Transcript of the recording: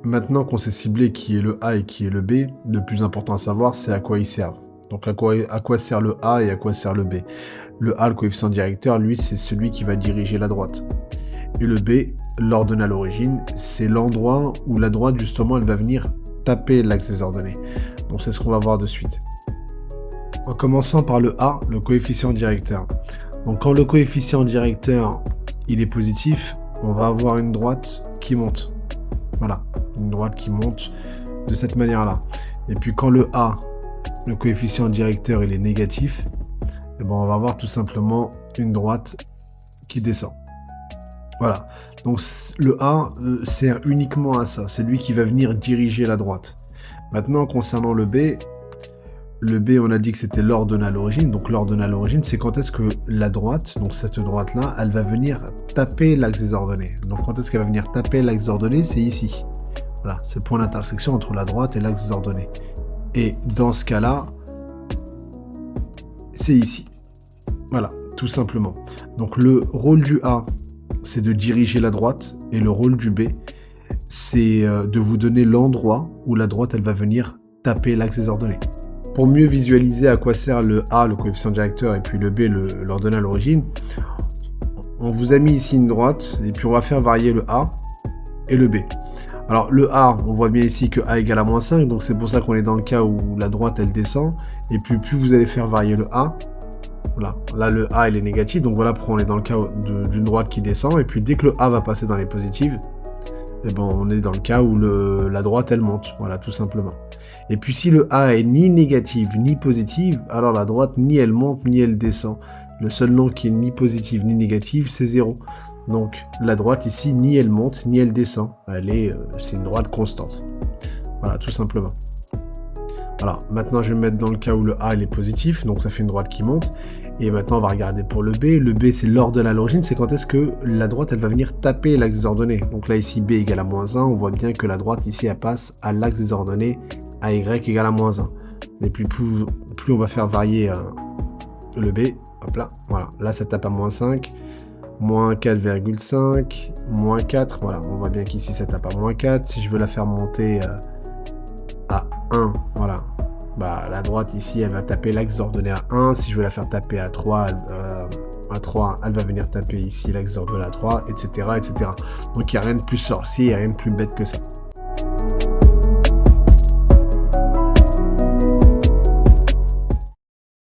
Maintenant qu'on sait cibler qui est le A et qui est le B, le plus important à savoir, c'est à quoi ils servent. Donc à quoi sert le A et à quoi sert le B. Le A, le coefficient directeur, lui, c'est celui qui va diriger la droite. Et le B, l'ordonnée à l'origine, c'est l'endroit où la droite, justement, elle va venir taper l'axe des ordonnées. Donc c'est ce qu'on va voir de suite. En commençant par le A, le coefficient directeur. Donc quand le coefficient directeur, il est positif, on va avoir une droite qui monte. Voilà, une droite qui monte de cette manière-là. Et puis quand le A, le coefficient directeur, il est négatif, et ben on va avoir tout simplement une droite qui descend. Voilà, donc le A sert uniquement à ça, c'est lui qui va venir diriger la droite. Maintenant, concernant le B, on a dit que c'était l'ordonnée à l'origine, donc l'ordonnée à l'origine, c'est quand est-ce que la droite, donc cette droite-là, elle va venir taper l'axe des ordonnées. Donc quand est-ce qu'elle va venir taper l'axe des ordonnées, c'est ici. Voilà, c'est le point d'intersection entre la droite et l'axe des ordonnées. Et dans ce cas-là, c'est ici. Voilà, tout simplement. Donc le rôle du A, c'est de diriger la droite, et le rôle du B, c'est de vous donner l'endroit où la droite, elle va venir taper l'axe des ordonnées. Pour mieux visualiser à quoi sert le A, le coefficient directeur, et puis le B, l'ordonnée à l'origine, on vous a mis ici une droite, et puis on va faire varier le A et le B. Alors le A, on voit bien ici que A égale à moins 5, donc c'est pour ça qu'on est dans le cas où la droite, elle descend, et puis plus vous allez faire varier le A, voilà, là le A il est négatif, donc voilà pourquoi on est dans le cas d'une droite qui descend, et puis dès que le A va passer dans les positives, et ben on est dans le cas où la droite elle monte, voilà tout simplement. Et puis si le A est ni négative ni positive, alors la droite ni elle monte ni elle descend. Le seul nom qui est ni positive ni négative, c'est 0. Donc la droite ici, ni elle monte ni elle descend. C'est une droite constante. Voilà, tout simplement. Voilà, maintenant je vais me mettre dans le cas où le A il est positif, donc ça fait une droite qui monte. Et maintenant on va regarder pour le B. Le B c'est l'ordonnée à l'origine, c'est quand est-ce que la droite elle va venir taper l'axe des ordonnées. Donc là ici B égale à moins 1, on voit bien que la droite ici elle passe à l'axe des ordonnées à Y égale à moins 1. Et puis plus on va faire varier le B, hop là, voilà, là ça tape à moins 5, moins 4,5, moins 4, voilà, on voit bien qu'ici ça tape à moins 4. Si je veux la faire monter à 1, voilà, bah la droite ici elle va taper l'axe ordonné à 1. Si je veux la faire taper à 3, elle va venir taper ici l'axe ordonné à 3, etc., etc. Donc il n'y a rien de plus sorcier, il n'y a rien de plus bête que ça.